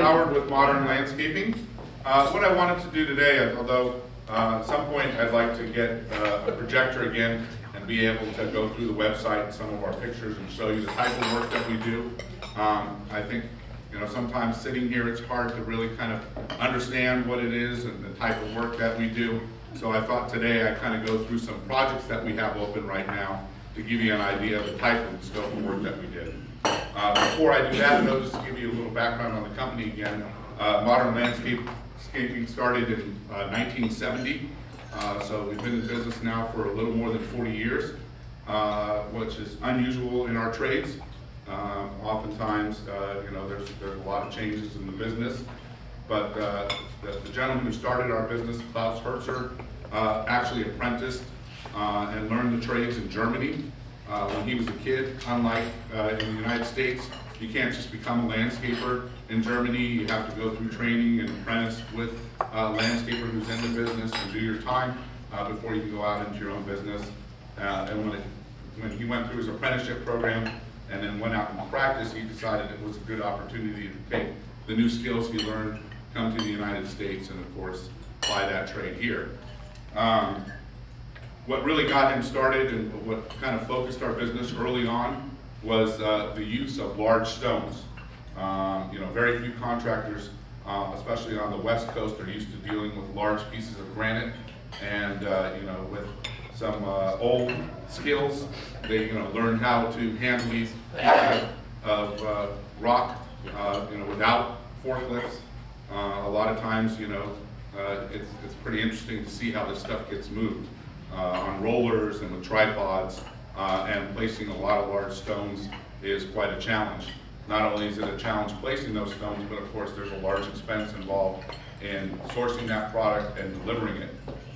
Howard with Modern Landscaping. What I wanted to do today, although at some point I'd like to get a projector again and be able to go through the website and some of our pictures and show you the type of work that we do. I think sometimes sitting here it's hard to really kind of understand what it is and the type of work that we do. So I thought today I'd kind of go through some projects that we have open right now to give you an idea of the type of scope of work that we did. Before I do that, though, just to give you a little background on the company again, Modern Landscaping started in 1970, so we've been in business now for a little more than 40 years, which is unusual in our trades. Oftentimes, there's a lot of changes in the business, but the gentleman who started our business, Klaus Herzer, actually apprenticed and learned the trades in Germany when he was a kid. Unlike in the United States, you can't just become a landscaper in Germany. You have to go through training and apprentice with a landscaper who's in the business and do your time before you can go out into your own business. And when he went through his apprenticeship program and then went out and practice, he decided it was a good opportunity to take the new skills he learned, come to the United States, and of course apply that trade here. What really got him started and what kind of focused our business early on was the use of large stones. Very few contractors, especially on the West Coast, are used to dealing with large pieces of granite, and with some old skills, they learned how to handle these pieces of rock, without forklifts. A lot of times, it's pretty interesting to see how this stuff gets moved on rollers and with tripods, and placing a lot of large stones is quite a challenge. Not only is it a challenge placing those stones, but of course there's a large expense involved in sourcing that product and delivering it.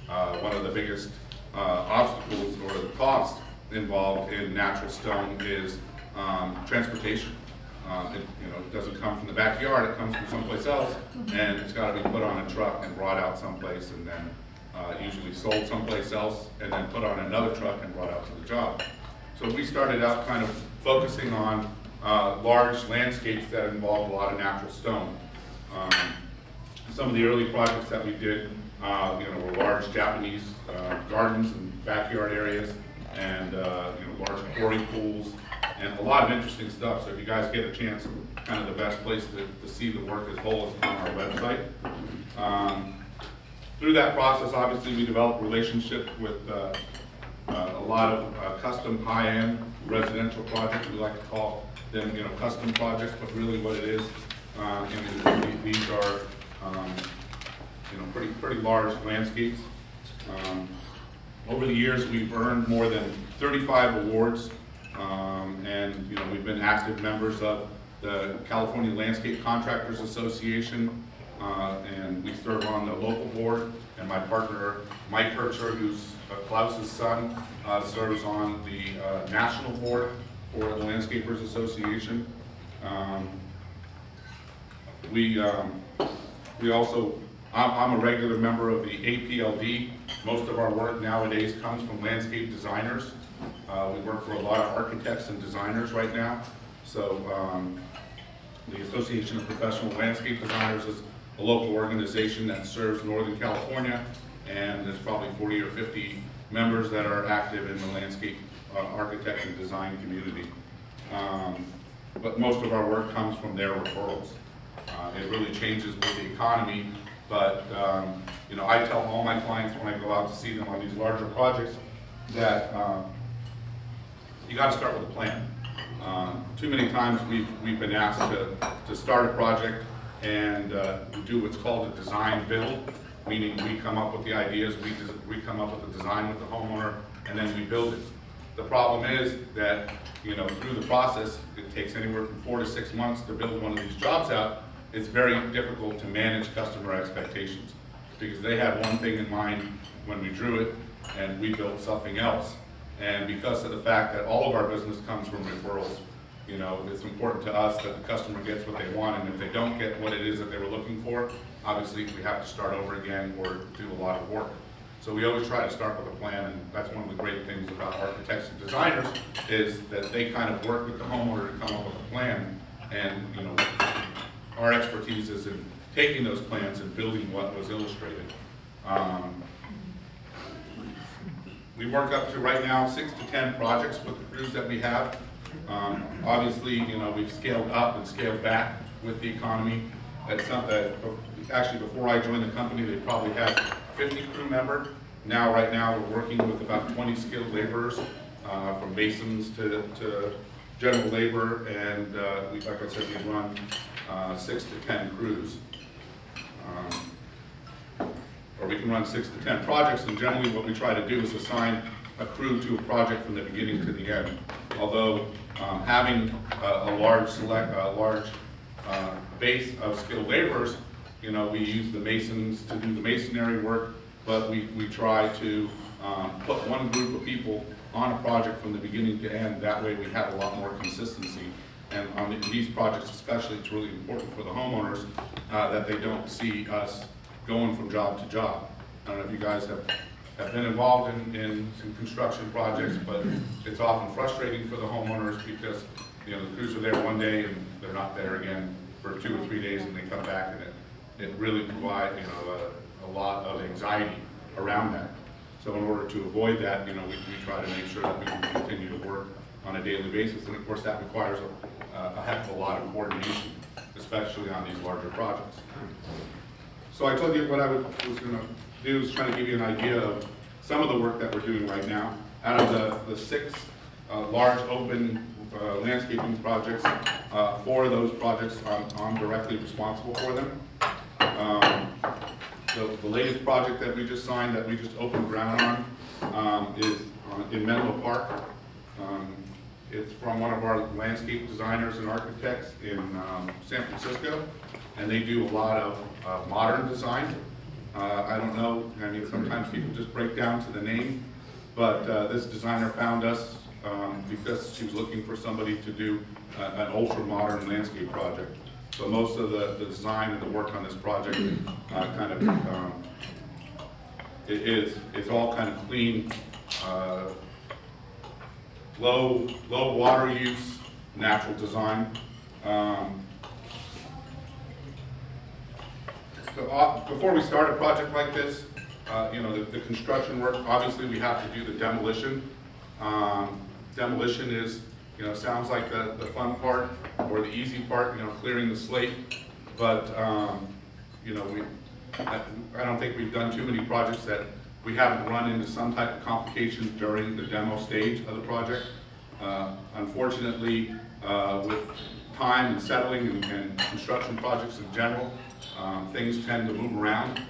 One of the biggest obstacles or the cost involved in natural stone is transportation. It doesn't come from the backyard, it comes from someplace else, and it's got to be put on a truck and brought out someplace, and then usually sold someplace else, and then put on another truck and brought out to the job. So we started out kind of focusing on large landscapes that involved a lot of natural stone. Some of the early projects that we did were large Japanese gardens and backyard areas, and large quarry pools, and a lot of interesting stuff. So if you guys get a chance, kind of the best place to see the work as whole is on our website. Through that process, obviously, we developed relationships with a lot of custom high-end residential projects. We like to call them, custom projects, but really what it is, these are, pretty large landscapes. Over the years, we've earned more than 35 awards, and we've been active members of the California Landscape Contractors Association, and we serve on the local board, and my partner, Mike Herzer, who's Klaus's son, serves on the national board for the Landscapers Association. I'm a regular member of the APLD. Most of our work nowadays comes from landscape designers. We work for a lot of architects and designers right now. So the Association of Professional Landscape Designers is a local organization that serves Northern California, and there's probably 40 or 50 members that are active in the landscape architect and design community. But most of our work comes from their referrals. It really changes with the economy, but I tell all my clients when I go out to see them on these larger projects that you got to start with a plan. Too many times we've been asked to start a project and do what's called a design build, meaning we come up with the ideas, we come up with the design with the homeowner, and then we build it. The problem is that through the process, it takes anywhere from 4 to 6 months to build one of these jobs out. It's very difficult to manage customer expectations because they had one thing in mind when we drew it, and we built something else. And because of the fact that all of our business comes from referrals, it's important to us that the customer gets what they want, and if they don't get what it is that they were looking for, obviously we have to start over again or do a lot of work. So we always try to start with a plan, and that's one of the great things about architects and designers is that they kind of work with the homeowner to come up with a plan, and our expertise is in taking those plans and building what was illustrated. We work up to right now 6 to 10 projects with the crews that we have. Obviously, you know, we've scaled up and scaled back with the economy. Actually, before I joined the company, they probably had 50 crew members. Now, right now, we're working with about 20 skilled laborers, from masons to general labor, and like I said, we run 6 to 10 crews. Or we can run 6 to 10 projects, and generally what we try to do is assign a crew to a project from the beginning to the end. Although having a large base of skilled laborers, you know, we use the masons to do the masonry work, but we try to put one group of people on a project from the beginning to end. That way we have a lot more consistency. And on these projects especially, it's really important for the homeowners that they don't see us going from job to job. I don't know if you guys have been involved in some construction projects, but it's often frustrating for the homeowners because, you know, the crews are there one day and they're not there again for 2 or 3 days, and they come back, and it really provides, you know, a lot of anxiety around that. So in order to avoid that, you know, we try to make sure that we can continue to work on a daily basis, and of course that requires a heck of a lot of coordination, especially on these larger projects. So I told you what I was going to do is try to give you an idea of some of the work that we're doing right now. Out of the 6 large open landscaping projects, 4 of those projects I'm directly responsible for them. The latest project that we just signed, that we just opened ground on, is in Menlo Park. It's from one of our landscape designers and architects in San Francisco, and they do a lot of modern design. I don't know, I mean, sometimes people just break down to the name, but this designer found us because she was looking for somebody to do an ultra-modern landscape project. So most of the design and the work on this project it's all kind of clean, low water use, natural design. So before we start a project like this, you know, the construction work, obviously we have to do the demolition. Demolition is, you know, sounds like the fun part or the easy part, you know, clearing the slate. But, you know, I don't think we've done too many projects that we haven't run into some type of complications during the demo stage of the project. Unfortunately, with time and settling and construction projects in general, things tend to move around.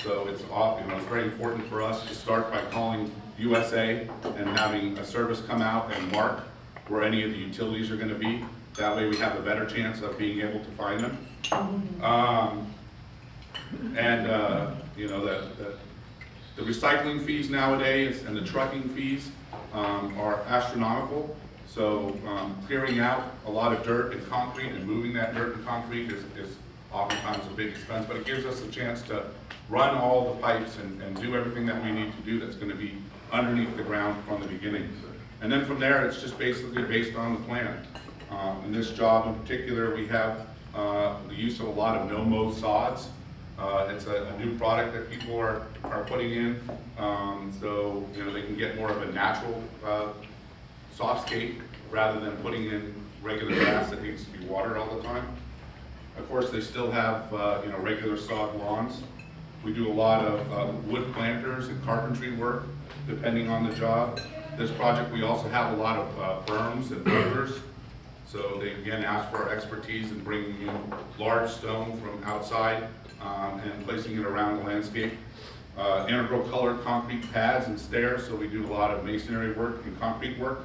So it's, you know, it's very important for us to start by calling USA and having a service come out and mark where any of the utilities are going to be. That way we have a better chance of being able to find them. You know, the recycling fees nowadays and the trucking fees are astronomical. So clearing out a lot of dirt and concrete and moving that dirt and concrete is oftentimes a big expense, but it gives us a chance to run all the pipes and do everything that we need to do that's going to be underneath the ground from the beginning. And then from there, it's just basically based on the plan. In this job in particular, we have the use of a lot of no-mow sods. It's a new product that people are putting in, so you know, they can get more of a natural softscape rather than putting in regular grass that needs to be watered all the time. Of course, they still have you know, regular sod lawns. We do a lot of wood planters and carpentry work, depending on the job. This project, we also have a lot of berms and boulders. So they again ask for our expertise in bringing in large stone from outside and placing it around the landscape. Integral colored concrete pads and stairs, so we do a lot of masonry work and concrete work.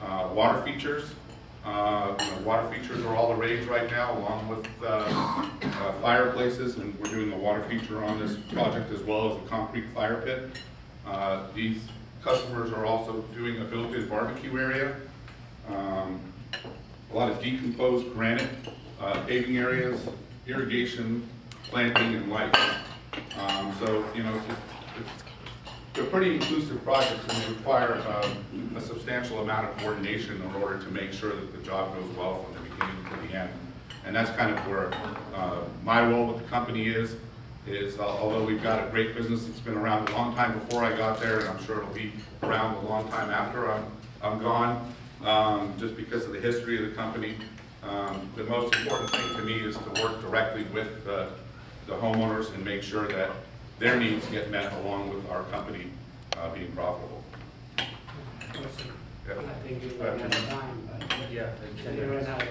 Water features. You know, water features are all the rage right now, along with fireplaces, and we're doing a water feature on this project as well as a concrete fire pit. These customers are also doing a built-in barbecue area. A lot of decomposed granite, paving areas, irrigation, planting, and lights. So, you know, they're pretty inclusive projects, and they require a substantial amount of coordination in order to make sure that the job goes well from the beginning to the end. And that's kind of where my role with the company is although we've got a great business that's been around a long time before I got there, and I'm sure it'll be around a long time after I'm gone, just because of the history of the company. The most important thing to me is to work directly with the homeowners and make sure that their needs get met along with our company being profitable. I think you're running out of time, but Yeah. you're running out of